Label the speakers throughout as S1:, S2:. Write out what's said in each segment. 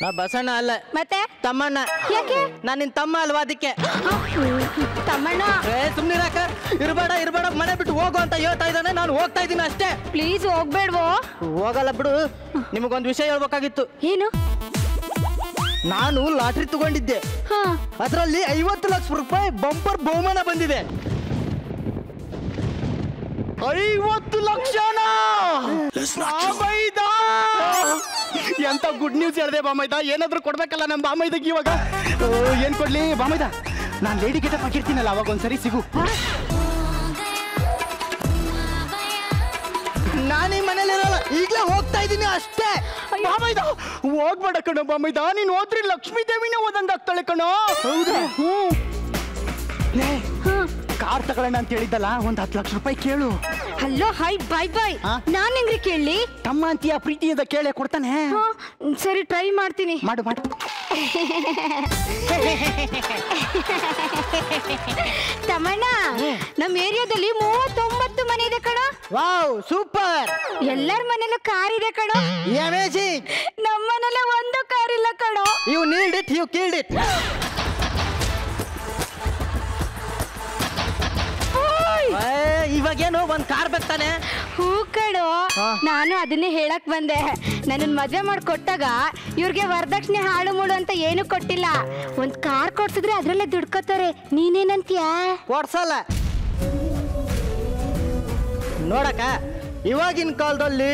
S1: ನಾ ಬಸಣ್ಣ ಅಲ್ಲ,
S2: ಮತ್ತೆ
S1: ತಮ್ಮಣ್ಣ.
S2: ಯಾಕೆ?
S1: ನಾನು ನಿನ್ ತಮ್ಮ ಅಲ್ವಾ, ಅದಕ್ಕೆ.
S2: ತಮ್ಮಣ್ಣ
S1: ಸುಮ್ನಿರಾಕ. ಇರ್ಬೇಡ ಇರ್ಬೇಡ, ಮನೆ ಬಿಟ್ಟು ಹೋಗು ಅಂತ ಹೇಳ್ತಾ ಇದ್ದಾನೆ. ನಾನು ಹೋಗ್ತಾ ಇದ್ದೀನಿ ಅಷ್ಟೇ.
S2: ಪ್ಲೀಸ್ ಹೋಗ್ಬೇಡ್ವೋ.
S1: ಹೋಗಲ್ಲ ಬಿಡು. ನಿಮಗೊಂದು ವಿಷಯ ಹೇಳ್ಬೇಕಾಗಿತ್ತು.
S2: ಏನು?
S1: ನಾನು ಲಾಟ್ರಿ ತಗೊಂಡಿದ್ದೆ. ಅದರಲ್ಲಿ 50 ಲಕ್ಷ ರೂಪಾಯಿ ಬಂಪರ್ ಬಹುಮಾನ ಬಂದಿದೆ. 50 ಲಕ್ಷನ! ಎಂತ ಗುಡ್ ನ್ಯೂಸ್ ಹೇಳಿದೆ ಬಾಮೈದ. ಏನಾದ್ರೂ ಕೊಡ್ಬೇಕಲ್ಲ ನಮ್ಮ ಬಾಮೈದಕ್ಕೆ ಇವಾಗ. ಏನ್ ಕೊಡ್ಲಿ ಬಾಮೈದ? ನಾನ್ ಲೇಡಿ ಗೆಟಪ್ ಹಾಕಿರ್ತೀನಲ್ಲ, ಅವಾಗ ಒಂದ್ಸರಿ ಸಿಗು. ನಾನೀ ಮನೇಲಿ ಇರಲ್ಲ, ಈಗ್ಲೇ ಹೋಗ್ತಾ ಇದ್ದೀನಿ ಅಷ್ಟೇ. ಬಾಮೈದ ಹೋಗ್ಬೇಡ ಕಣೋ ಬಾಮೈದ. ನೀನ್ ಹೋದ್ರಿ ಲಕ್ಷ್ಮೀ ದೇವಿನೇ ಓದಂಗ ಆಗ್ತಾಳೆ ಕಣೋ. ಹೌದಾ? ಕಾರ್ ತಗೊಳ್ಳೋಣ ಅಂತ ಹೇಳಿದ್ದಲ್ಲ, ಒಂದ್ 10 ಲಕ್ಷ ರೂಪಾಯಿ ಕೇಳು.
S2: ಹಲೋ, ಹಾಯ್, ಬಾಯ್ ಬಾಯ್. ನಾನ್ ಹೆಂಗ್ರಿ ಕೇಳಿ?
S1: ತಮ್ಮ ಅಂತೀಯ, ಪ್ರೀತಿಯಿಂದ ಕೇಳೇ ಕೊಡ್ತಾನೆ.
S2: ಸರಿ, ಟ್ರೈ ಮಾಡ್ತೀನಿ.
S1: ಮಾಡು ಮಾಡು.
S2: ತಮ್ಮಣ್ಣ, ನಮ್ ಏರಿಯಾದಲ್ಲಿ 39 ಮನೆ ಇದೆ ಕಣ.
S1: Wow, super.
S2: ಎಲ್ಲರ ಮನೇಲೂ ಕಾರ್ ಇದೆ ಕಣ.
S1: ಅಮೇಜಿಂಗ್.
S2: ನಮ್ಮ ಮನೇಲಿ ಒಂದು ಕಾರ್ ಇಲ್ಲ ಕಣ.
S1: You need it, you killed it. ಇವಾಗೇನು ಒಂದ್ ಕಾರ್ ಬರ್ತಾನೆ?
S2: ಹೂ ಕಣೋ, ನಾನು ಅದನ್ನೇ ಹೇಳಕ್ ಬಂದೆ. ನನ್ನ ಮದ್ವೆ ಮಾಡ್ಕೊಟ್ಟಾಗ ಇವ್ರಿಗೆ ವರದಕ್ಷಿಣೆ ಹಾಳು ಮೂಳು ಅಂತ ಏನು ಕೊಟ್ಟಿಲ್ಲ. ಒಂದ್ ಕಾರ್ ಕೊಡ್ಸಿದ್ರೆ ಅದ್ರಲ್ಲೇ ದುಡ್ಕೋತಾರೆ. ನೀನೇನಂತೀಯ?
S1: ಕೊಡ್ಸಲ್ಲ. ನೋಡಕ, ಇವಾಗಿನ ಕಾಲದಲ್ಲಿ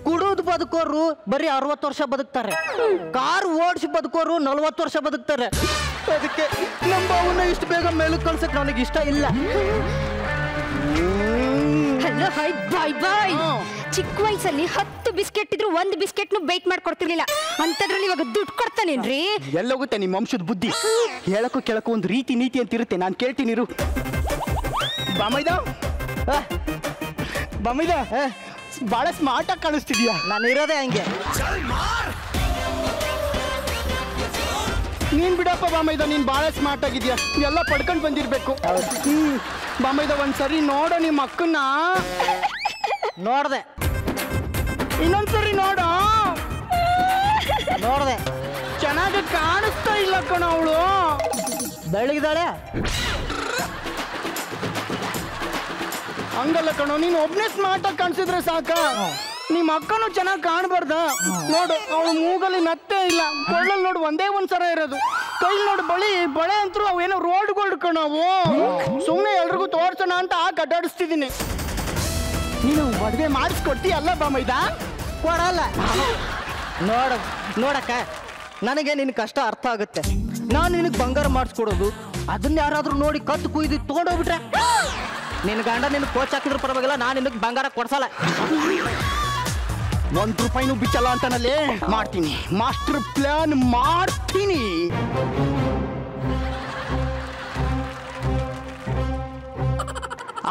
S1: ಕುಡಿದು ಬದುಕೋರು ಬರೀ 60 ವರ್ಷ ಬದುಕ್ತಾರೆ. ಕಾರ್ ಓಡಿಸಿ ಬದುಕೋರು 40 ವರ್ಷ ಬದುಕ್ತಾರೆ. ಅದಕ್ಕೆ ನಮ್ಮ ಅವನ್ನ ಇಷ್ಟು ಬೇಗ ಮೇಲಕ್ಕೆ ಕಳ್ಸಕ್ ನನಗೆ ಇಷ್ಟ ಇಲ್ಲ.
S2: ಹಲೋ, ಹಾಯ್, ಬಾಯ್ ಬಾಯ್. ಚಿಕ್ಕ ವಯಸ್ಸಲ್ಲಿ 10 ಬಿಸ್ಕೆಟ್ ಇದ್ರು 1 ಬಿಸ್ಕೆಟ್ನು ಬೈಟ್ ಮಾಡ್ಕೊಡ್ತಿರ್ಲಿಲ್ಲ. ಅಂತದ್ರಲ್ಲಿ ಇವಾಗ ದುಡ್ಡು ಕೊಡ್ತಾನೇನ್ರಿ?
S1: ಎಲ್ಲೋಗುತ್ತೆ ನಿಮ್ಮ ವಂಶದ ಬುದ್ಧಿ? ಹೇಳಕ್ಕೂ ಕೇಳಕ್ಕೂ ಒಂದು ರೀತಿ ನೀತಿ ಅಂತ ಇರುತ್ತೆ. ನಾನು ಕೇಳ್ತೀನಿ ಇರು. ಬಾಮೈದ ಬಾಮೈದ, ಬಹಳ ಸ್ಮಾರ್ಟ್ ಆಗಿ ಕಾಣಿಸ್ತಿದ್ಯಾ. ನಾನು ಇರೋದೇ ಹಂಗೆ. ನೀನ್ ಬಿಡಪ್ಪ ಬಾಮೈದ, ನೀನ್ ಬಹಳ ಸ್ಮಾರ್ಟ್ ಆಗಿದ್ಯಾ. ಎಲ್ಲ ಪಡ್ಕೊಂಡು ಬಂದಿರ್ಬೇಕು. ಬಾಮೈದ ಒಂದ್ಸರಿ ನೋಡೋ ನಿಮ್ಮ ಅಕ್ಕನ್ನ. ನೋಡ್ದೆ. ಇನ್ನೊಂದ್ಸರಿ ನೋಡ. ನೋಡ್ದೆ. ಚೆನ್ನಾಗಿ ಕಾಣಿಸ್ತಾ ಇಲ್ಲ ಕಣ ಅವಳು. ಬೆಳಗಿದಾಳೆ. ಹಂಗಲ್ಲ ಕಣೋ, ನೀನು ಒಬ್ನೇ ಸ್ಮಾರ್ಟ್ ಆಗಿ ಕಾಣಿಸಿದ್ರೆ ಸಾಕ. ನಿಮ್ಮ ಅಕ್ಕನು ಚೆನ್ನಾಗಿ ಕಾಣಬಾರ್ದ? ನೋಡು, ಅವಳು ಮೂಗಲ್ಲಿ ನತ್ತೆ ಇಲ್ಲ, ಕೊಳ್ಳಲ್ಲಿ ನೋಡು ಒಂದೇ ಒಂದ್ಸರ ಇರೋದು, ಕೈ ನೋಡು ಬಳೆ ಅಂತೂ ಅವೇನೋ ರೋಡ್ಗಳು ಕಣವು. ಸುಮ್ಮನೆ ಎಲ್ರಿಗೂ ತೋರ್ಸೋಣ ಅಂತ ಕಡ್ಡಾಡಿಸ್ತಿದ್ದೀನಿ. ನೀನು ಮದುವೆ ಮಾಡಿಸ್ಕೊಡ್ತೀಯಲ್ಲ ಬಾಮೈದ? ಕೊಡಲ್ಲ. ನೋಡಕ್ಕ, ನನಗೆ ನಿನ್ನ ಕಷ್ಟ ಅರ್ಥ ಆಗುತ್ತೆ. ನಾನು ನಿನಗೆ ಬಂಗಾರ ಮಾಡಿಸ್ಕೊಡೋದು, ಅದನ್ನ ಯಾರಾದ್ರೂ ನೋಡಿ ಕತ್ತು ಕುಯ್ದು ತಗೊಂಡೋಗ್ಬಿಟ್ರೆ, ನಿನ್ನ ಗಂಡ ನಿನ್ನ ಕೋಚ್ ಹಾಕಿದ್ರು ಪರವಾಗಿಲ್ಲ, ನಾನು ನಿನಗೆ ಬಂಗಾರ ಕೊಡ್ಸಲ್ಲ. 1 ರೂಪಾಯಿನೂ ಬಿಚ್ಚಲ್ಲ ಅಂತಾನಲ್ಲೇ. ಮಾಡ್ತೀನಿ, ಮಾಸ್ಟರ್ ಪ್ಲಾನ್ ಮಾಡ್ತೀನಿ.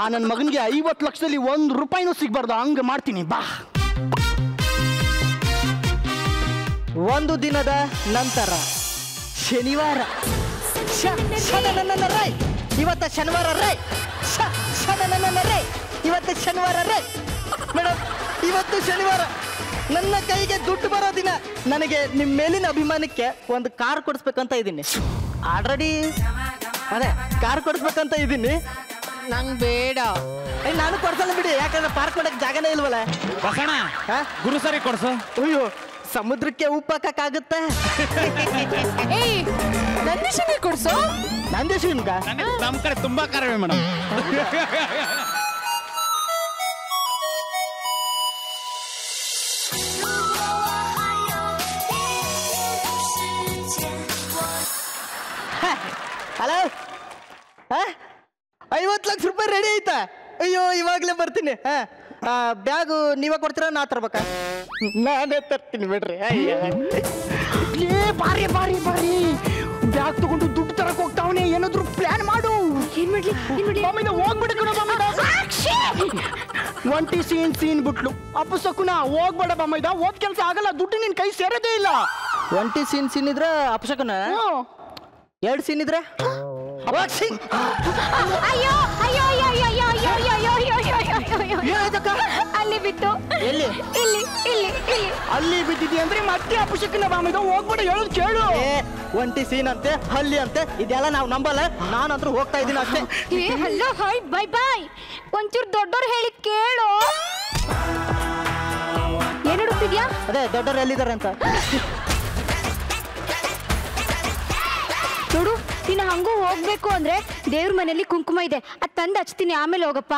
S1: ಆ ನನ್ನ ಮಗನಿಗೆ 50 ಲಕ್ಷದಲ್ಲಿ 1 ರೂಪಾಯಿನೂ ಸಿಗ್ಬಾರ್ದು, ಹಂಗ ಮಾಡ್ತೀನಿ. ಬಾ. ಒಂದು ದಿನದ ನಂತರ ಶನಿವಾರ. ಇವತ್ತ ಶನಿವಾರ ರೇ. ಇವತ್ತು ಶನಿವಾರ ರೇ ಮೇಡಮ್. ಇವತ್ತು ಶನಿವಾರ, ನನ್ನ ಕೈಗೆ ದುಡ್ಡು ಬರೋ ದಿನ. ನನಗೆ ನಿಮ್ಮ ಮೇಲಿನ ಅಭಿಮಾನಕ್ಕೆ ಒಂದು ಕಾರ್ ಕೊಡಿಸ್ಬೇಕಂತ ಇದ್ದೀನಿ. ಆಲ್ರೆಡಿ ಅದೇ ಕಾರ್ ಕೊಡಿಸ್ಬೇಕಂತ ಇದ್ದೀನಿ. ನಂಗೆ ಬೇಡ. ನಾನು ಕೊಡ್ಸಲ್ಲ ಬಿಡಿ, ಯಾಕಂದ್ರೆ ಪಾರ್ಕ್ ಮಾಡಕ್ಕೆ ಜಾಗನೇ ಇಲ್ವಲ್ಲ.
S3: ಗುರು ಸರಿ ಕೊಡ್ಸು.
S1: ಅಯ್ಯೋ, ಸಮುದ್ರಕ್ಕೆ ಉಪ್ಪು ಹಾಕಕ್ಕಾಗುತ್ತಾ?
S2: ನಂದೀಶನ್ಗೆ ಕೊಡ್ಸು.
S1: ನಂದೀಶನ್ಗ
S3: ನಮ್ಮ ಕಡೆ ತುಂಬಾ ಕಡಿಮೆ ಮೇಡಮ್.
S1: ಹಲೋ, 50 ಲಕ್ಷ ರೂಪಾಯಿ ರೆಡಿ ಐತಾ? ಅಯ್ಯೋ, ಇವಾಗಲೇ ಬರ್ತೀನಿ. ಬ್ಯಾಗು ನೀವೇ ಕೊಡ್ತೀರಾ, ನಾ ತರ್ಬೇಕಾ? ನಾನೇ ತರ್ತೀನಿ ಬಿಡ್ರಿ. ಬಾರಿ ಬಾರಿ ಬಾರಿ, ಬ್ಯಾಗ್ ತಗೊಂಡು ದುಡ್ಡು ತರಕ್ ಹೋಗ್ತಾವನೆ. ಏನಾದ್ರು ಪ್ಲಾನ್ ಮಾಡು.
S2: ಏನ್ ಮಾಡ್ಲಿ?
S1: ಹೋಗ್ಬಿಡ ಕಣ ಬಾಮೈದ. ಒಂಟಿ ಸೀನ್ ಬಿಟ್ಲು. ಅಪಸಕುನ ಹೋಗ್ಬೇಡ ಬಾಮೈದ, ಓದ್ ಕೆಲ್ಸ ಆಗಲ್ಲ, ದುಡ್ಡು ನಿನ್ ಕೈ ಸೇರೋದೇ ಇಲ್ಲ. ಒಂಟಿ ಸೀನ್ ಇದ್ರೆ ಅಪಸಕುನ, 2 ಸೀನ್ ಇದ್ರೆ ಅಪಶಕ
S2: ಅಲ್ಲಿ ಬಿತ್ತು.
S1: ಎಲ್ಲಿ?
S2: ಇಲ್ಲಿ ಇಲ್ಲಿ ಇಲ್ಲಿ.
S1: ಅಲ್ಲಿ ಬಿದ್ದಿದ್ದಿ ಅಂದ್ರೆ ಮತ್ತೆ ಅಪಶಕನ ಬಾಮಿದ ಹೋಗ್ಬಿಡ ಹೇಳೋದು ಕೇಳು. ಒಂಟಿ ಸೀನ್ ಅಂತೆ ಹಲ್ಲಿ ಅಂತೆ ಇದೆಲ್ಲ ನಾವು ನಂಬಲ್ಲ. ನಾನಂತೂ ಹೋಗ್ತಾ ಇದ್ದೀನಿ ಅಷ್ಟೇ.
S2: Hello hi bye bye. ಒಂಚೂರು ದೊಡ್ಡೋರು ಹೇಳಿ ಕೇಳು. ಏನ್ ಹುಡುಕ್ತಿದ್ಯಾ?
S1: ಅದೇ ದೊಡ್ಡವ್ರು ಎಲ್ಲಿದ್ದಾರೆ ಅಂತ.
S2: ನೋಡು ನೀನು ಹಂಗೂ ಹೋಗ್ಬೇಕು ಅಂದ್ರೆ ದೇವ್ರ ಮನೆಯಲ್ಲಿ ಕುಂಕುಮ ಇದೆ, ಅದ್ ತಂದು ಹಚ್ತೀನಿ, ಆಮೇಲೆ ಹೋಗಪ್ಪ.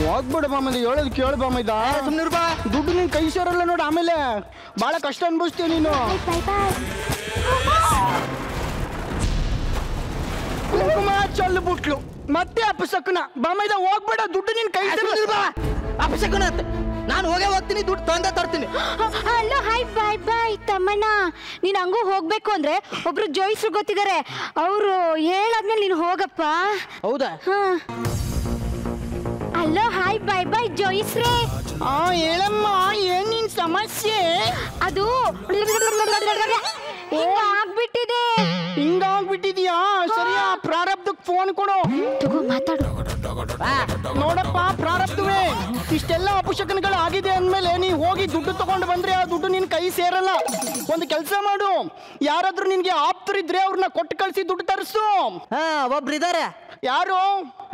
S1: ಹೋಗ್ಬಿಡ ಬಾಮದ ಹೇಳೋದು ಕೇಳು ಬಾಮೈದ. ಸುಮ್ಮನೆ ಬಾ, ದುಡ್ಡು ನಿನ್ ಕೈ ಸೇರಲ್ಲ ನೋಡು, ಆಮೇಲೆ ಬಹಳ ಕಷ್ಟ ಅನ್ಭವಿಸ್ತೀಯ ನೀನು. ಕುಂಕುಮ ಚಲ್ಲು ಬಿಟ್ಲು ಮತ್ತೆ ಅಪಶಕನ. ಬಾಮೈದ ಹೋಗ್ಬೇಡ, ದುಡ್ಡು ನಿನ್ ಕೈ ಸೇರಲ್ಲ. ಅಪಶಕನ ಅಂತ ನಾನು ಹೋಗ್ತೀನಿ, ದುಡ್ಡು ತಂದೆ ತರ್ತೀನಿ.
S2: ಹಲೋ ಹಾಯ್ ಬಾಯ್ ಬಾಯ್ ತಮ್ಮಣ್ಣ. ನೀನ್ ಹಂಗೂ ಹೋಗ್ಬೇಕು ಅಂದ್ರೆ ಒಬ್ರು ಜೋಯಿಸ್ರು ಗೊತ್ತಿದ್ದಾರೆ, ಅವರು ಹೇಳಾದ್ಮೇಲೆ ನೀನು ಹೋಗಪ್ಪ.
S1: ಹೌದಾ?
S2: ಹಲೋ ಹಾಯ್ ಬಾಯ್ ಬಾಯ್ ಜೋಯಿಸ್ರೇ.
S1: ಹೇಳಮ್ಮ, ಏನ್ ನಿನ್ ಸಮಸ್ಯೆ?
S2: ಅದು ಆಗ್ಬಿಟ್ಟಿದೆ.
S1: ಹಿಂಗಾಗ್ಬಿಟ್ಟಿದ್ಯಾ? ಸರಿಯಾ, ಪ್ರಾರಬ್ಧಕ್ಕೆ ಫೋನ್ ಕೊಡು.
S2: ತಗೋ ಮಾತಾಡು.
S1: ನೋಡಪ್ಪ ಪ್ರಾರಬ್ಧವೇ, ಇಷ್ಟೆಲ್ಲ ಅಪಶಕನಗಳು ಆಗಿದೆ ಅಂದ್ಮೇಲೆ ನೀ ಹೋಗಿ ದುಡ್ಡು ತಗೊಂಡು ಬಂದ್ರೆ ಆ ದುಡ್ಡು ನಿನ್ ಕೈ ಸೇರಲ್ಲ. ಒಂದು ಕೆಲಸ ಮಾಡು, ಯಾರಾದ್ರೂ ನಿನ್ಗೆ ಆಪ್ತರಿದ್ರೆ ಅವ್ರನ್ನ ಕೊಟ್ಟು ಕಳ್ಸಿ ದುಡ್ಡು ತರಿಸು. ಒಬ್ರಿದ್ದಾರೆ. ಯಾರು?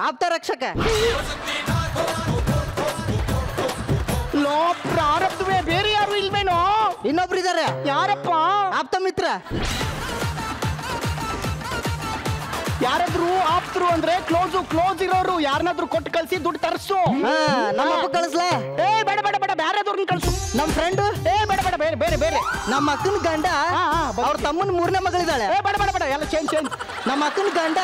S1: ಆಪ್ತ ರಕ್ಷಕ. ಲೋ ಪ್ರಾರಬ್ಧವೇ, ಬೇರೆ ಯಾರು ಇಲ್ವೇನೋ? ಇನ್ನೊಬ್ರು ಇದ್ದಾರೆ. ಯಾರಪ್ಪ? ಆಪ್ತ ಮಿತ್ರ. ಯಾರಾದ್ರೂ ಆಪ್ತರು ಅಂದ್ರೆ ಕ್ಲೋಸ್ ಇರೋರು, ಯಾರನ್ನಾದ್ರೂ ಕೊಟ್ಟು ಕಳ್ಸಿ ದುಡ್ಡು ತರಿಸು. ನಮ್ಮ ಕಳಿಸ್ಲೇ? ಬೇಡ ಬೇಡ ಬೇಡ, ಬೇರೆದವ್ರನ್ನ ಕಳ್ಸು. ನಮ್ಮ ಫ್ರೆಂಡ್? ಬೇಡ ಬೇಡ, ಬೇರೆ ಬೇರೆ ಬೇರೆ. ನಮ್ಮ ಅಕ್ಕನ ಗಂಡ ಅವ್ರ ತಮ್ಮನ 3ನೇ ಮಗಳಿದ್ದಾಳೆ. ಬೇಡ ಬೇಡ ಬೇಡ, ಎಲ್ಲ ಚೇಂಜ್. ನಮ್ಮ ಅಕ್ಕನ ಗಂಡ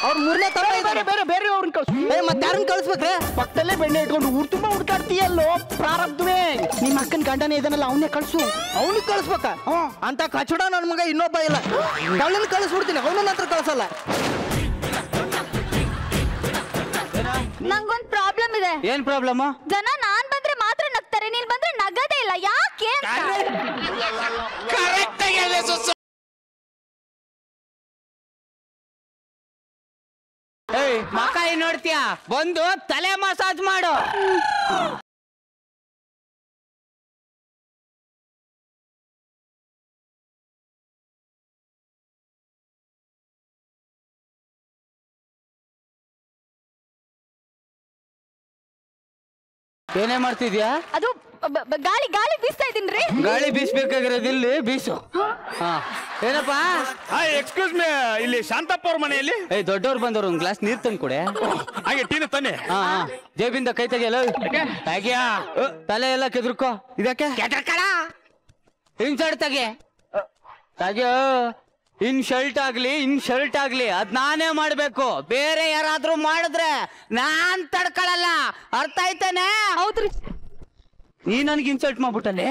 S1: ಅವ್ರ 3ನೇ ತಮ್ಮ ಇದ್ದಾರೆ. ಬೇರೆ ಬೇರೆ ಅವ್ರನ್ನ ಕಳ್ಸು. ಮತ್ತೆ ಯಾರನ್ನ ಕಳಿಸ್ಬೇಕ್ರೆ? ಪಕ್ಕದಲ್ಲೇ ಬೆಣ್ಣೆ ಇಟ್ಕೊಂಡು ಊರ್ ತುಂಬಾ ಹುಡ್ಕಾಡ್ತೀಯಲ್ಲೋ ಪ್ರಾರಬ್ಧವೇ. ನಿಮ್ಮ ಅಕ್ಕನ ಗಂಡನೇ ಇದನ್ನಲ್ಲ, ಅವನ್ನೇ ಕಳ್ಸು. ಅವನಿಗೆ ಕಳಿಸ್ಬೇಕ ಅಂತ ಕಚಡ ನನ್ನ ಮಗ ಇನ್ನೊಬ್ಬ ಇಲ್ಲ. ಕಳ್ಳನ ಕಳಿಸ್ಬಿಡ್ತೀನಿ, ಅವನನ್ನ ಹತ್ರ ಕಳ್ಸಲ್ಲ.
S2: ನಂಗೊಂದ್ ಪ್ರಾಬ್ಲಮ್ ಇದೆ.
S1: ಏನ್ ಪ್ರಾಬ್ಲಮ್?
S2: ಜನ ನಾನ್ ಬಂದ್ರೆ ಮಾತ್ರ ನಗ್ತಾರೆ, ನೀನ್ ಬಂದ್ರೆ ನಗದೇ ಇಲ್ಲ, ಯಾಕೆ?
S4: ಮಕ್ಕ ಏನ್ ನೋಡ್ತೀಯ? ಬಂದು ತಲೆ ಮಸಾಜ್ ಮಾಡು. ಏನೇ ಮಾಡ್ತಿದ್ಯಾ?
S2: ಅದು ಗಾಳಿ ಗಾಳಿ ಬೀಸ್ತಾ ಇದೀನ್ರಿ.
S4: ಗಾಳಿ ಬೀಸ್ಬೇಕಾಗಿರೋದು ಇಲ್ಲಿ ಬೀಸು. ಏನಪ್ಪಾ?
S3: ಎಕ್ಸ್ಕ್ಯೂಸ್ ಮೀ, ಇಲ್ಲಿ ಶಾಂತಪ್ಪ ಅವ್ರ ಮನೆಯಲ್ಲಿ
S4: ದೊಡ್ಡವ್ರು ಬಂದವ್ರು, ಒಂದ್ ಗ್ಲಾಸ್ ನೀರ್ ತಂದು ಕೊಡೆ.
S3: ಹಾಗೆ ಟೀನ ತಾನೆ.
S4: ಜೇಬಿಂದ ಕೈ ತೆಗಿಯಲ್ಲ. ತಲೆ ಎಲ್ಲ ಕೆದ್ರಕೋ. ಇದಕ್ಕೆ ಇನ್ ಶರ್ಟ್ ತೆಗೆ. ಇನ್ ಶರ್ಟ್ ಆಗ್ಲಿ ಅದ್ ನಾನೇ ಮಾಡ್ಬೇಕು. ಬೇರೆ ಯಾರಾದ್ರೂ ಮಾಡಿದ್ರೆ ನಾನ್ ತಡ್ಕೊಳಲ್ಲ. ಅರ್ಥ ಆಯ್ತಾನೆ?
S2: ಹೌದ್ರಿ.
S4: ನೀ ನನ್ಗೆ ಇನ್ಸಲ್ಟ್ ಮಾಡ್ಬಿಟ್ಟಲ್ಲೇ.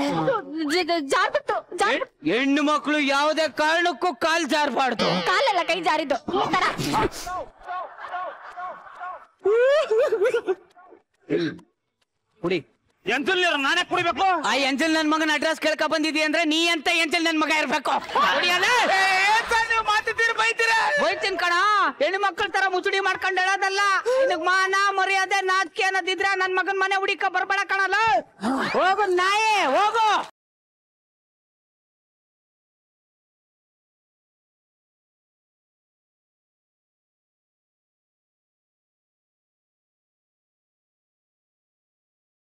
S4: ಹೆಣ್ಣು ಮಕ್ಕಳು ಯಾವುದೇ ಕಾರಣಕ್ಕೂ ಕಾಲ್ ಜಾರಬಾರ್ದು.
S2: ಕಾಲೆಲ್ಲ ಕೈ ಜಾರಿದ್ದು.
S4: ಕುಡಿ.
S3: ಎಂಜಲ್ ನೀರು ನಾನೇ ಕುಡಿಬೇಕು?
S4: ಆ ಎಂಜಲ್ ನನ್ ಮಗನ ಅಡ್ರೆಸ್ ಕೇಳ್ಕ ಬಂದಿದ್ದಿ ಅಂದ್ರೆ ನೀ ಅಂತ ಎಂಜಲ್ ನನ್ ಮಗ ಇರ್ಬೇಕು. ಬೈತೀನಿ ಕಣ. ಹೆಣ್ಣು ಮಕ್ಕಳ ತರ ಮುಸುಡಿ ಮಾಡ್ಕೊಂಡು ಹೇಳೋದಲ್ಲ. ನಿನಗ್ ಮಾನ ಮರ್ಯಾದೆ ನಾಚಿಕೆ ಅನ್ನೋದಿದ್ರೆ ನನ್ ಮಗನ್ ಮನೆ ಹುಡಿಕ ಬರ್ಬೇಡ ಕಣಲ್ಲ. ಹೋಗು ನಾಯೇ ಹೋಗು.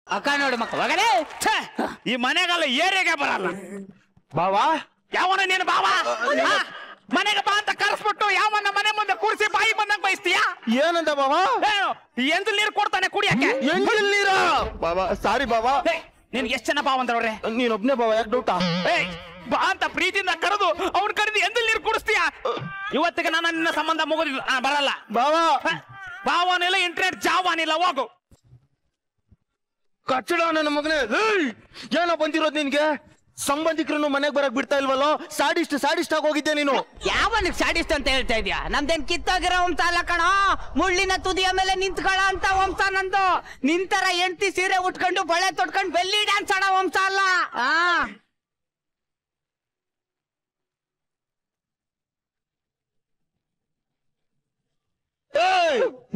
S4: ಅಕ್ಕ ನೋಡಿ ಮಕ್ಕ ಒಗಡೆ.
S3: ಈ ಮನೆಗಲ್ಲ ಏರಿಯಾಗೆ ಬರಲ್ಲ. ಬಾವಾ ಯಾವನ ನೀನು? ಬಾವಾ ಮನೆಗೆ ಬಾ ಅಂತ ಕರೆಸ್ಬಿಟ್ಟು ಯಾವನ್ನ ಮನೆ ಮುಂದೆ ಕೂರಿಸಿ ಬಾಯಿ ಬಂದಂಗ್ ಬಯಸ್ತೀಯ?
S1: ಏನಂತ ಬಾಬಾ?
S3: ಎಂಜಲ್ ನೀರು ಕೊಡ್ತಾನೆ ಕುಡಿಯಕ್ಕೆ.
S1: ಎಂಜಲ್ ನೀರು? ಬಾಬಾ ಸಾರಿ ಬಾಬಾ.
S3: ನಿನ್ ಎಷ್ಟ್ ಜನ ಬಾವ ಅಂದ್ರವ್ರೆ?
S1: ನೀನೊಬ್ನೇ ಬಾಬಾ, ಯಾಕೆ ಡೌಟಾ?
S3: ಬಾ ಅಂತ ಪ್ರೀತಿಯಿಂದ ಕರೆದು ಅವ್ನ್ ಕರೆದು ಎಂಜಲ್ ನೀರು ಕುಡಿಸ್ತೀಯ? ಇವತ್ತಿಗೆ ನಾನು ನಿನ್ನ ಸಂಬಂಧ ಮುಗಿದಿಲ್ಲ, ಬರಲ್ಲ
S1: ಬಾಬಾ.
S3: ಬಾವನಿಲ್ಲ, ಇಂಟರ್ನೆಟ್ ಜಾವಾನಿಲ್ಲ, ಹೋಗು.
S1: ಕಚ್ಚಡ ನನ್ನ ಮಗನೇ. ಏನೋ ಬಂದಿರೋದು ನಿನ್ಗೆ? ಸಂಬಂಧಿಕರನ್ನು ಮನೆಗೆ ಬರಕ್ ಬಿಡ್ತಾ ಇಲ್ವಲ್ಲೋ? ಸಾಡಿಸ್ಟ್ ಆಗಿ ಹೋಗಿದ್ದೆ ನೀನು.
S4: ಯಾವನಿಗೆ ಸಾಡಿಸ್ಟ್ ಅಂತ ಹೇಳ್ತಾ ಇದೀಯಾ? ನಮ್ದೇನ್ ಕಿತ್ತಾಗಿರೋ ವಂಶ ಅಲ್ಲ ಕಣ. ಮುಳ್ಳಿನ ತುದಿಯ ಮೇಲೆ ನಿಂತ್ಕೊಳ್ಳ ಅಂತ ವಂಶ ನಂದು. ನಿಂತರ ಹೆಂಡತಿ ಸೀರೆ ಉಟ್ಕೊಂಡು ಬಳೆ ತೊಟ್ಕೊಂಡು ಬೆಲ್ಲಿ ಡ್ಯಾನ್ಸ್ ಆಡೋ ವಂಶ ಅಲ್ಲ.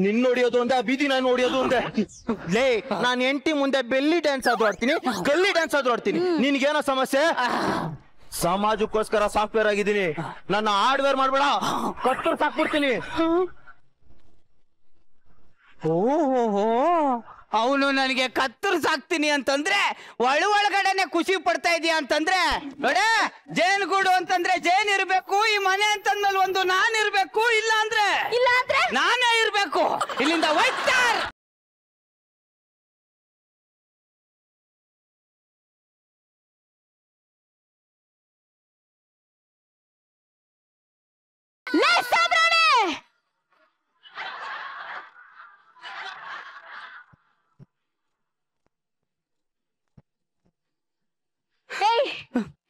S1: ನಿನ್ ನೋಡಿಯೋದು ಒಂದೇ, ಆ ಬೀದಿ ನಾನು ನೋಡಿಯೋದು ಒಂದೇ. ಲೇ, ನಾನು ಹೆಂಡತಿ ಮುಂದೆ ಬೆಲ್ಲಿ ಡ್ಯಾನ್ಸ್ ಆದ್ರೂ ಆಡ್ತೀನಿ, ಗಲ್ಲಿ ಡ್ಯಾನ್ಸ್ ಆದ್ರೂ ಆಡ್ತೀನಿ. ನಿನ್ಗೇನೋ ಸಮಸ್ಯೆ? ಸಮಾಜಕ್ಕೋಸ್ಕರ ಸಾಫ್ಟ್ವೇರ್ ಆಗಿದ್ದೀನಿ, ನನ್ನ ಹಾರ್ಡ್ವೇರ್ ಮಾಡ್ಬೇಡ, ಕತ್ತರ್ ಸಾಕ್ಬಿಡ್ತೀನಿ.
S4: ಓಹೋ, ಅವನು ನನಗೆ ಕತ್ತರಿಸಾಕ್ತೀನಿ ಅಂತಂದ್ರೆ ಒಳಗಡೆನೆ ಖುಷಿ ಪಡ್ತಾ ಇದೀಯ ಅಂತಂದ್ರೆ ನೋಡೆ, ಜೇನುಗೂಡು ಅಂತಂದ್ರೆ ಜೇನ್ ಇರ್ಬೇಕು, ಈ ಮನೆ ಅಂತಂದ್ಮೇಲೆ ಒಂದು ನಾನ್ ಇರ್ಬೇಕು, ಇಲ್ಲ ಅಂದ್ರೆ ನಾನೇ ಇರ್ಬೇಕು. ಇಲ್ಲಿಂದ ಹೋಯ್ತಾರ್.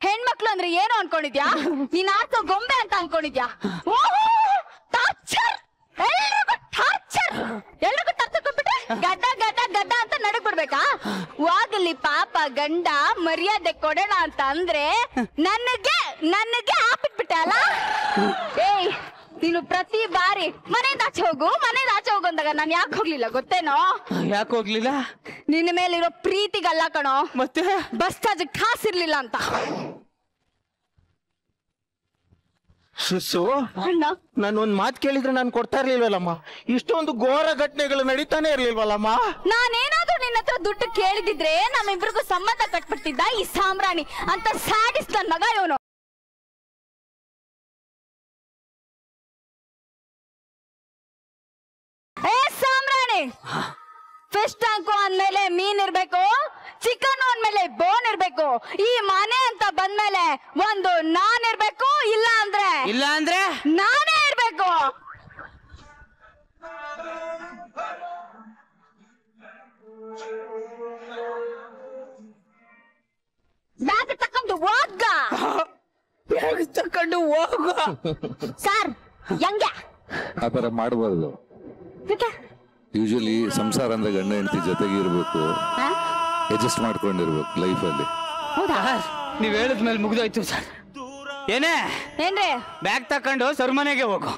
S2: ಹೆಣ್ಮಕ್ಳು ಅಂದ್ರೆ ಏನು ಅನ್ಕೊಂಡಿದ್ಯಾ? ನೀನ್ ಆಟೋ ಗೊಂಬೆ ಅಂತ ಅನ್ಕೊಂಡಿದ್ಯಾ? ಎಲ್ರಿಗೂ ತರ್ಸ್ಕೊಂಡ್ಬಿಟ್ರೆ ಗಡ್ಡ ಗಡ್ಡ ಗಡ್ಡ ಅಂತ ನಡಕ್ ಬಿಡ್ಬೇಕಾ? ವಾಗಲಿ ಪಾಪ ಗಂಡ ಮರ್ಯಾದೆ ಕೊಡೋಣ ಅಂತ ಅಂದ್ರೆ ನನಗೆ ಹಾಕ್ಬಿಟ್ಬಿಟ್ಟೆ ಅಲ್ಲ? ಏಯ್, ನೀನು ಪ್ರತಿ ಬಾರಿ ಮನೆಯಿಂದ ಆಚೆ ಹೋಗು ಅಂದಾಗ ನಾನು ಯಾಕೆ ಹೋಗ್ಲಿಲ್ಲ ಗೊತ್ತೇನೋ?
S4: ಯಾಕೆ ಹೋಗ್ಲಿಲ್ಲ?
S2: ನಿನ್ನ ಮೇಲಿರೋ ಪ್ರೀತಿಗಲ್ಲ ಕಣೋ,
S4: ಮತ್ತೆ
S2: ಬಸ್ ಚಾರ್ಜ್ ಕಾಸಿರ್ಲಿಲ್ಲ ಅಂತ.
S1: ಸುಸು, ನಾನು ಒಂದ್ ಮಾತು ಕೇಳಿದ್ರೆ ನಾನು ಕೊಡ್ತಾ ಇರ್ಲಿಲ್ವಲ್ಲಮ್ಮ? ಇಷ್ಟೊಂದು ಘೋರ ಘಟನೆಗಳು ನಡೀತಾನೆ ಇರ್ಲಿಲ್ವಲ್ಲಮ್ಮ?
S2: ನಾನೇನಾದ್ರೂ ನಿನ್ನ ಹತ್ರ ದುಡ್ಡು ಕೇಳಿದಿದ್ರೆ ನಮ್ಮಿಬ್ರಿಗೂ ಸಂಬಂಧ ಕಟ್ಬಿಟ್ಟಿದ್ದ ಈ ಸಾಮ್ರಾಣಿ ಅಂತ ಸ್ಯಾಡಿಸ್ಟ್ ನನ್ ಮಗ ಇವನು. ಏ ಸಾಮ್ರಾಣಿ, ಫಿಶ್ ಟ್ಯಾಂಕು ಅಂದ್ಮೇಲೆ ಮೀನ್ ಇರ್ಬೇಕು, ಚಿಕನ್ ಅಂದ್ಮೇಲೆ ಬೋನ್ ಇರ್ಬೇಕು. ಈ ಮನೆ ಅಂತ ಬಂದ್ಮೇಲೆ ಒಂದು ನಾನ್ ಇರ್ಬೇಕು, ಇಲ್ಲ ಅಂದ್ರೆ ನಾನೇ ಇರ್ಬೇಕು. ಬ್ಯಾಗ್ ತಕೊಂಡು ಹೋಗ ಸರ್. ಹೆಂಗೆ
S5: ಆ ತರ ಮಾಡಬಾರ್ದು. ಯೂಶಲಿ ಸಂಸಾರ ಅಂದ್ರೆ ಗಂಡ ಹೆಂಡತಿ ಜೊತೆಗೆ ಇರ್ಬೇಕು, ಅಡ್ಜಸ್ಟ್ ಮಾಡ್ಕೊಂಡಿರ್ಬೇಕು ಲೈಫಲ್ಲಿ.
S4: ನೀವ್ ಹೇಳಿದ್ಮೇಲೆ ಮುಗ್ದೋಯ್ತು ಸರ್. ಏನ್ರಿ ಬ್ಯಾಗ್ ತಕೊಂಡು ಸರ್ ಮನೆಗೆ ಹೋಗು.